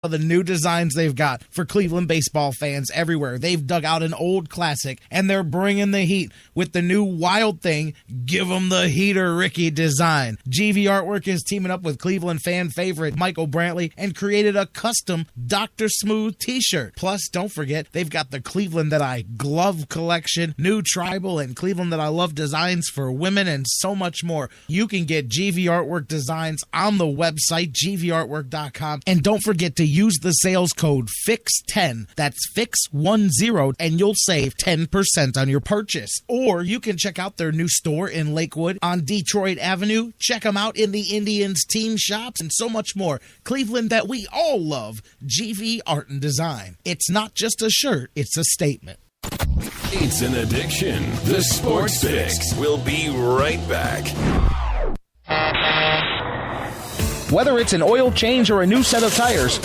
of the new designs they've got for Cleveland baseball fans everywhere. They've dug out an old classic, and they're bringing the heat with the new Wild Thing, Give 'em the Heater Ricky design. GV Artwork is teaming up with Cleveland fan favorite Michael Brantley and created a custom Dr. Smooth t-shirt. Plus, don't forget, they've got the Cleveland That I Glove collection, new tribal and Cleveland That I Love designs for women, and so much more. You can get GV Artwork designs on the website, gvartwork.com, and don't forget to use the sales code FIX10, that's FIX10, and you'll save 10% on your purchase. Or you can check out their new store in Lakewood on Detroit Avenue. Check them out in the Indians team shops and so much more. Cleveland That we all love, GV Art and Design. It's not just a shirt, it's a statement. It's an addiction. The Sports Fix. We'll be right back. Whether it's an oil change or a new set of tires,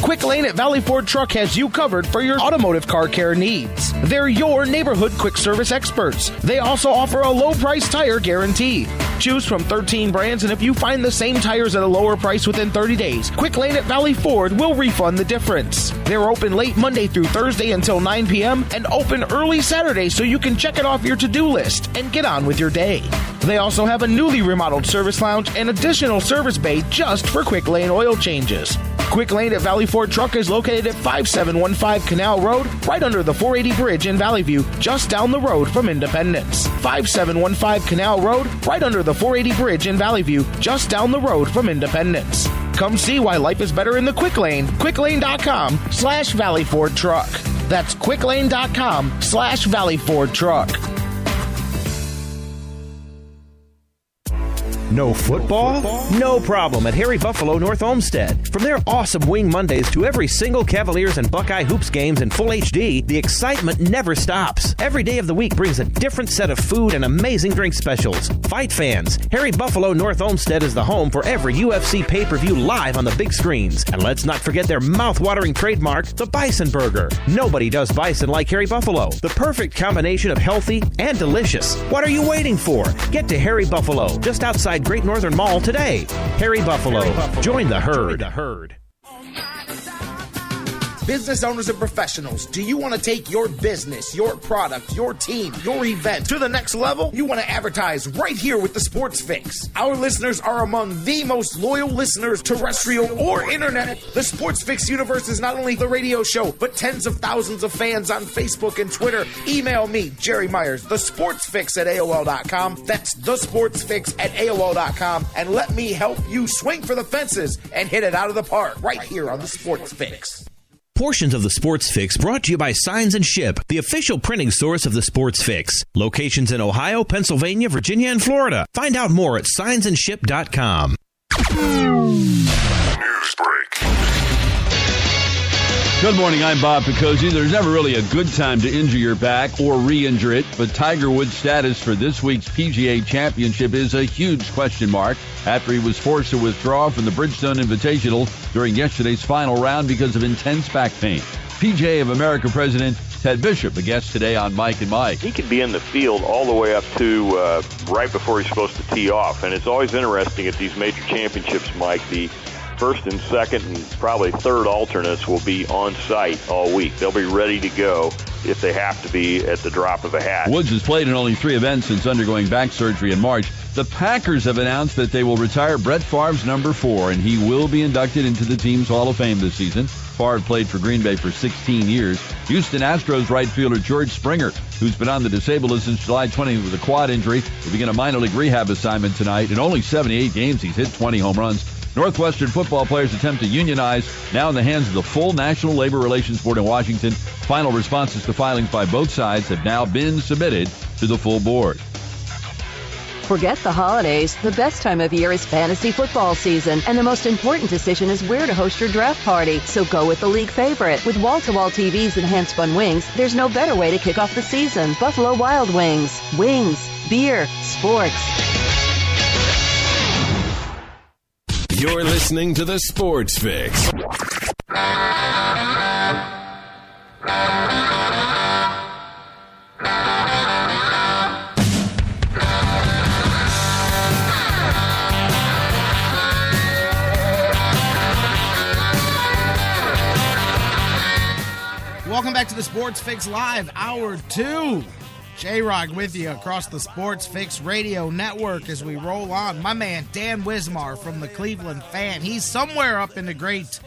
Quick Lane at Valley Ford Truck has you covered for your automotive car care needs. They're your neighborhood quick service experts. They also offer a low price tire guarantee. Choose from 13 brands, and if you find the same tires at a lower price within 30 days, Quick Lane at Valley Ford will refund the difference. They're open late Monday through Thursday until 9 p.m. and open early Saturday so you can check it off your to-do list and get on with your day. They also have a newly remodeled service lounge and additional service bay just for Quick Lane oil changes. Quick Lane at Valley Ford Truck is located at 5715 Canal Road, right under the 480 bridge in Valley View, just down the road from Independence. 5715 Canal Road, right under the 480 bridge in Valley View, just down the road from Independence. Come see why life is better in the Quick Lane. quicklane.com/Valley Ford Truck. That's quicklane.com/Valley Ford Truck. No football? No problem at Harry Buffalo North Olmsted. From their awesome Wing Mondays to every single Cavaliers and Buckeye Hoops games in full HD, the excitement never stops. Every day of the week brings a different set of food and amazing drink specials. Fight fans, Harry Buffalo North Olmsted is the home for every UFC pay-per-view live on the big screens. And let's not forget their mouth-watering trademark, the Bison Burger. Nobody does bison like Harry Buffalo. The perfect combination of healthy and delicious. What are you waiting for? Get to Harry Buffalo, just outside Great Northern Mall today. Harry Buffalo. Join the herd. Business owners and professionals, do you want to take your business, your product, your team, your event to the next level? You want to advertise right here with the Sports Fix. Our listeners are among the most loyal listeners, terrestrial or internet. The Sports Fix universe is not only the radio show, but tens of thousands of fans on Facebook and Twitter. Email me, Jerry Myers, thesportsfix@AOL.com. That's thesportsfix@AOL.com. And let me help you swing for the fences and hit it out of the park right here on the Sports Fix. Portions of the Sports Fix brought to you by Signs and Ship, the official printing source of the Sports Fix. Locations in Ohio, Pennsylvania, Virginia, and Florida. Find out more at signsandship.com. News break. Good morning, I'm Bob Picozzi. There's never really a good time to injure your back or re-injure it, but Tiger Woods' status for this week's PGA Championship is a huge question mark after he was forced to withdraw from the Bridgestone Invitational during yesterday's final round because of intense back pain. PGA of America President Ted Bishop, a guest today on Mike and Mike. He could be in the field all the way up to right before he's supposed to tee off, and it's always interesting at these major championships, Mike. The first and second and probably third alternates will be on site all week. They'll be ready to go if they have to be at the drop of a hat. Woods has played in only 3 events since undergoing back surgery in March. The Packers have announced that they will retire Brett Favre's number 4, and he will be inducted into the team's Hall of Fame this season. Favre played for Green Bay for 16 years. Houston Astros right fielder George Springer, who's been on the disabled list since July 20 with a quad injury, will begin a minor league rehab assignment tonight. In only 78 games, he's hit 20 home runs. Northwestern football players attempt to unionize, now in the hands of the full National Labor Relations Board in Washington. Final responses to filings by both sides have now been submitted to the full board. Forget the holidays. The best time of year is fantasy football season, and the most important decision is where to host your draft party. So go with the league favorite. With wall-to-wall TVs and hand-spun wings, there's no better way to kick off the season. Buffalo Wild Wings. Wings, beer, sports. You're listening to the Sports Fix. welcome back to the Sports Fix Live, Hour 2. J-Rock with you across the Sports Fix Radio Network as we roll on. My man, Dan Wismar from the Cleveland Fan. He's somewhere up in the great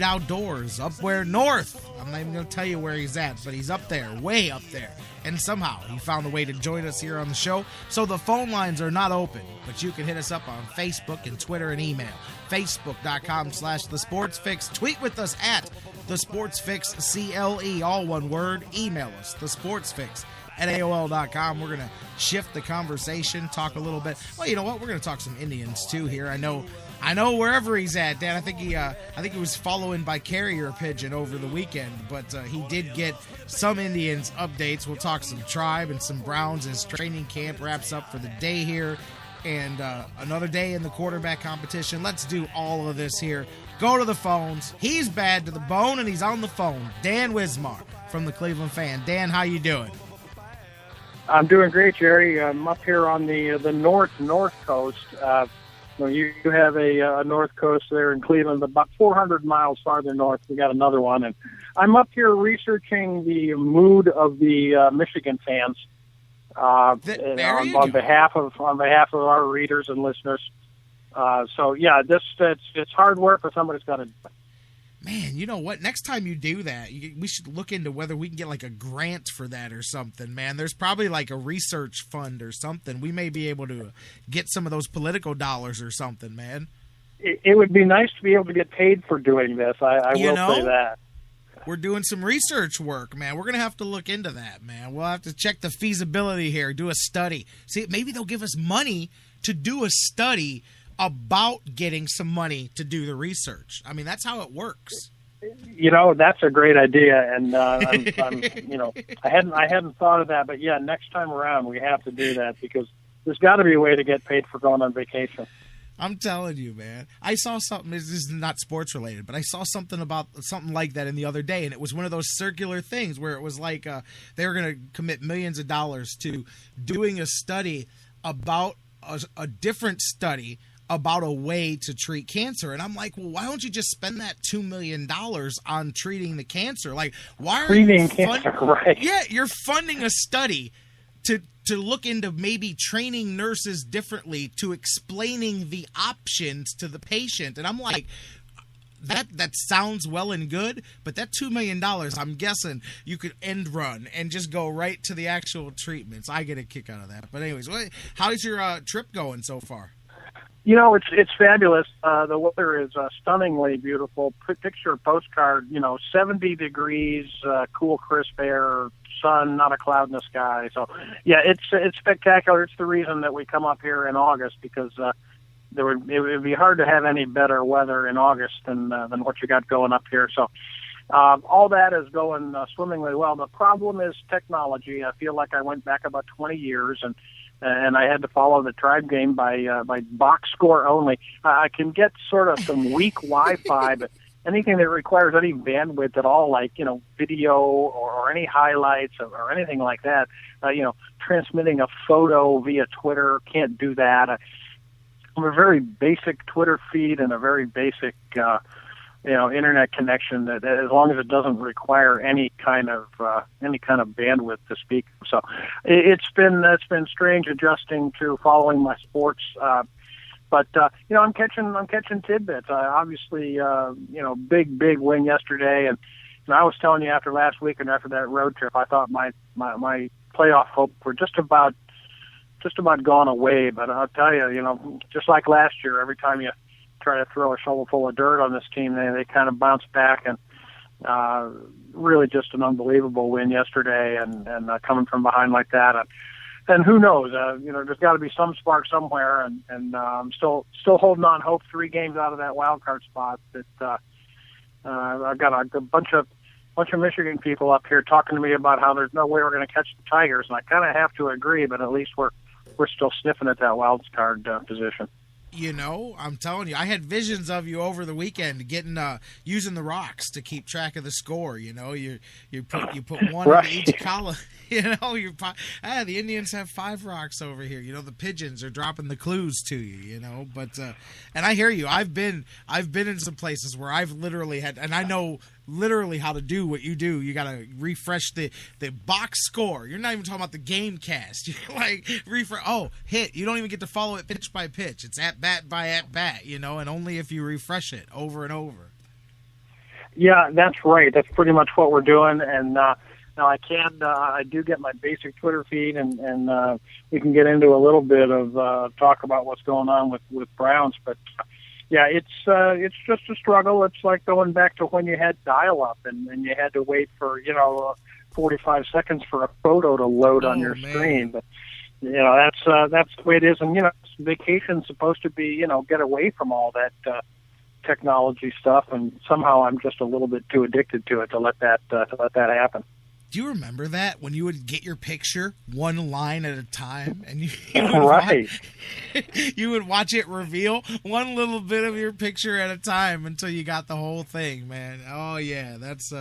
outdoors, up where north. I'm not even going to tell you where he's at, but he's up there, way up there. And somehow he found a way to join us here on the show. So the phone lines are not open, but you can hit us up on Facebook and Twitter and email. Facebook.com/TheSportsFix. Tweet with us at TheSportsFixCLE, all one word. Email us, TheSportsFix@AOL.com. We're going to shift the conversation, talk a little bit. Well, you know what? We're going to talk some Indians, too, here. I know wherever he's at, Dan. I think he was following by carrier pigeon over the weekend, but he did get some Indians updates. We'll talk some Tribe and some Browns as training camp wraps up for the day here, and another day in the quarterback competition. Let's do all of this here. Go to the phones. He's bad to the bone, and he's on the phone. Dan Wismar from the Cleveland Fan. Dan, how you doing? I'm doing great, Jerry. I'm up here on the north coast. You have a north coast there in Cleveland, about 400 miles farther north. We got another one, and I'm up here researching the mood of the Michigan fans on behalf of our readers and listeners. So yeah, it's hard work, but somebody's got to do it. Man, you know what? Next time you do that, we should look into whether we can get like a grant for that or something, man. There's probably like a research fund or something. We may be able to get some of those political dollars or something, man. It would be nice to be able to get paid for doing this. I will say that. We're doing some research work, man. We're going to have to look into that, man. We'll have to check the feasibility here, do a study. See, maybe they'll give us money to do a study about getting some money to do the research. I mean, that's how it works. That's a great idea, and I hadn't thought of that, but yeah, next time around we have to do that because there's got to be a way to get paid for going on vacation. I'm telling you, man. I saw something. This is not sports related, but I saw something like that in the other day, and it was one of those circular things where it was like they were going to commit millions of dollars to doing a study about a different study about a way to treat cancer. And I'm like, well, why don't you just spend that $2 million on treating the cancer? Like, why are you cancer, right? Yeah, you're funding a study to look into maybe training nurses differently, to explaining the options to the patient. And I'm like, that sounds well and good, but that $2 million, I'm guessing you could end run and just go right to the actual treatments. I get a kick out of that. But anyways, how's your trip going so far? It's fabulous. The weather is stunningly beautiful. Picture a postcard, 70 degrees, cool, crisp air, sun, not a cloud in the sky. So, yeah, it's spectacular. It's the reason that we come up here in August because it would be hard to have any better weather in August than what you got going up here. So, all that is going swimmingly well. The problem is technology. I feel like I went back about 20 years and I had to follow the Tribe game by box score only. I can get sort of some weak Wi-Fi, but anything that requires any bandwidth at all, like video or any highlights or anything like that, transmitting a photo via Twitter, can't do that. I have a very basic Twitter feed and a very basic internet connection that as long as it doesn't require any kind of bandwidth to speak. So it's been strange adjusting to following my sports. But I'm catching tidbits. Obviously, big win yesterday, and I was telling you after last week and after that road trip, I thought my playoff hopes were just about gone away. But I'll tell you, just like last year, every time you try to throw a shovel full of dirt on this team, they kind of bounce back, and really just an unbelievable win yesterday, and coming from behind like that. And who knows? There's got to be some spark somewhere, and I'm still holding on hope 3 games out of that wild card spot. That I've got a bunch of Michigan people up here talking to me about how there's no way we're going to catch the Tigers, and I kind of have to agree. But at least we're still sniffing at that wild card position. You know, I'm telling you, I had visions of you over the weekend getting using the rocks to keep track of the score. You know, you put one Right. in each column. You know, the Indians have 5 rocks over here. You know, the pigeons are dropping the clues to you. You know, but and I hear you. I've been in some places where I've literally had, and I know literally how to do what you do. You got to refresh the box score. You're not even talking about the game cast. You're like, refresh. Oh, hit. You don't even get to follow it pitch by pitch. It's at bat by at bat, you know, and only if you refresh it over and over. Yeah, that's right. That's pretty much what we're doing. And now I do get my basic Twitter feed, and we can get into a little bit of talk about what's going on with Browns. But yeah, it's just a struggle. It's like going back to when you had dial-up and you had to wait for 45 seconds for a photo to load on your screen. But you know, that's the way it is. And vacation's supposed to be get away from all that technology stuff, and somehow I'm just a little bit too addicted to it to let that happen. Do you remember that when you would get your picture one line at a time, and you right? You would watch it reveal one little bit of your picture at a time until you got the whole thing, man. Oh yeah, that's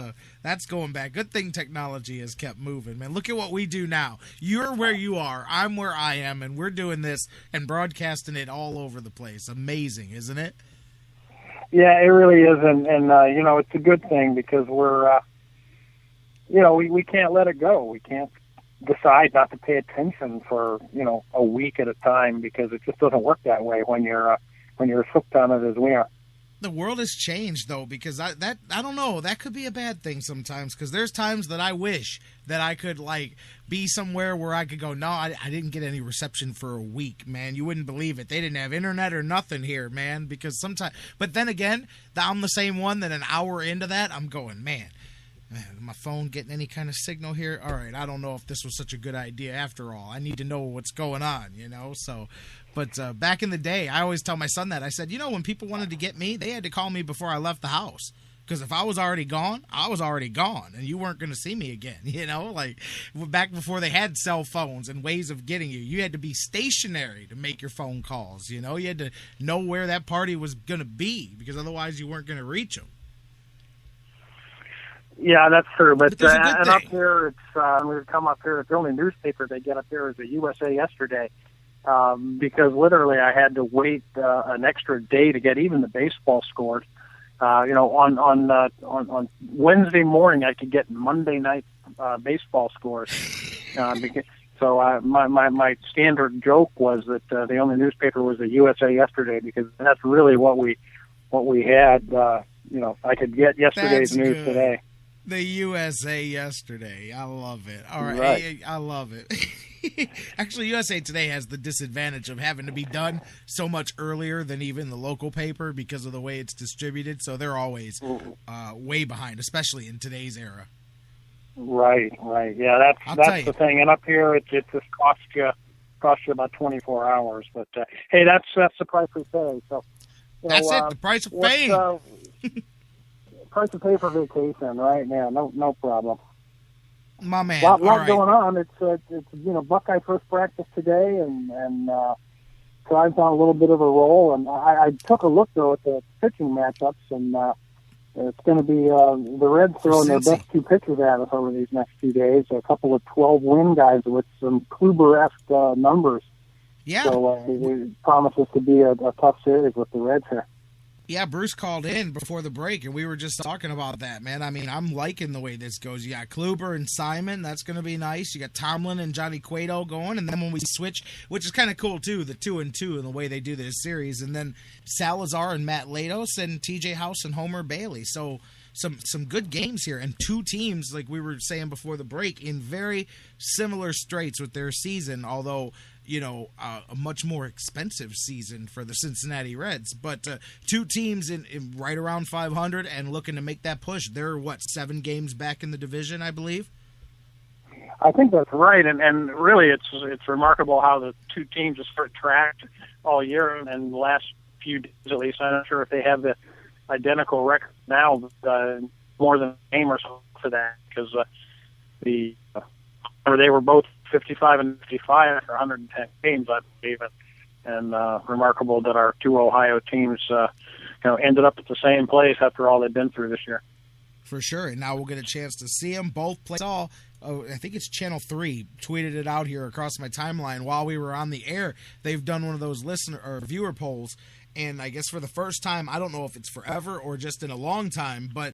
going back. Good thing technology has kept moving, man. Look at what we do now. You're where you are, I'm where I am, and we're doing this and broadcasting it all over the place. Amazing, isn't it? Yeah, it really is, and it's a good thing because we're. We can't let it go. We can't decide not to pay attention for, a week at a time because it just doesn't work that way when you're hooked on it as we are. The world has changed, though, because I don't know. That could be a bad thing sometimes because there's times that I wish that I could, be somewhere where I could go, no, I didn't get any reception for a week, man. You wouldn't believe it. They didn't have internet or nothing here, man, because sometimes – but then again, I'm the same one that an hour into that, I'm going, man, my phone getting any kind of signal here? All right, I don't know if this was such a good idea after all. I need to know what's going on, So, but back in the day, I always tell my son that. I said, when people wanted to get me, they had to call me before I left the house. Because if I was already gone, I was already gone, and you weren't going to see me again, back before they had cell phones and ways of getting you. You had to be stationary to make your phone calls, You had to know where that party was going to be because otherwise you weren't going to reach them. Yeah, that's true. But and up here, it's we come up here. The only newspaper they get up here is the USA Yesterday, because literally I had to wait an extra day to get even the baseball scores. On Wednesday morning I could get Monday night baseball scores. My standard joke was that the only newspaper was the USA Yesterday because that's really what we had. I could get yesterday's news today. The USA Yesterday. I love it. All right. I love it. Actually, USA Today has the disadvantage of having to be done so much earlier than even the local paper because of the way it's distributed. So they're always way behind, especially in today's era. Right. Yeah, that's the thing. And up here, it just costs you about 24 hours. But hey, that's the price we pay. So that's it. The price of fame. Price to pay for vacation, right? Yeah, no problem. My man. Lot right. going on. It's Buckeye first practice today, and Tribe's on a little bit of a roll. And I took a look though at the pitching matchups, and it's going to be the Reds throwing their best 2 pitchers at us over these next 2 days. A couple of 12-win guys with some Kluber-esque numbers. Yeah. So it promises to be a tough series with the Reds here. Yeah, Bruce called in before the break, and we were just talking about that, man. I mean, I'm liking the way this goes. You got Kluber and Simon. That's going to be nice. You got Tomlin and Johnny Cueto going, and then when we switch, which is kind of cool, too, the 2-2 and the way they do this series, and then Salazar and Matt Latos and TJ House and Homer Bailey. So some good games here, and 2 teams, like we were saying before the break, in very similar straits with their season, although a much more expensive season for the Cincinnati Reds. But 2 teams in right around 500 and looking to make that push. They're, 7 games back in the division, I believe? I think that's right. And really it's remarkable how the 2 teams just sort of tracked all year. And the last few days, at least, I'm not sure if they have the identical record now, but more than a game or so for that. Because they were both 55 and 55 after 110 games, I believe. and remarkable that our two Ohio teams, ended up at the same place after all they've been through this year. For sure, and now we'll get a chance to see them both play. I think it's Channel 3 tweeted it out here across my timeline while we were on the air. They've done one of those listener or viewer polls, and I guess for the first time, I don't know if it's forever or just in a long time, but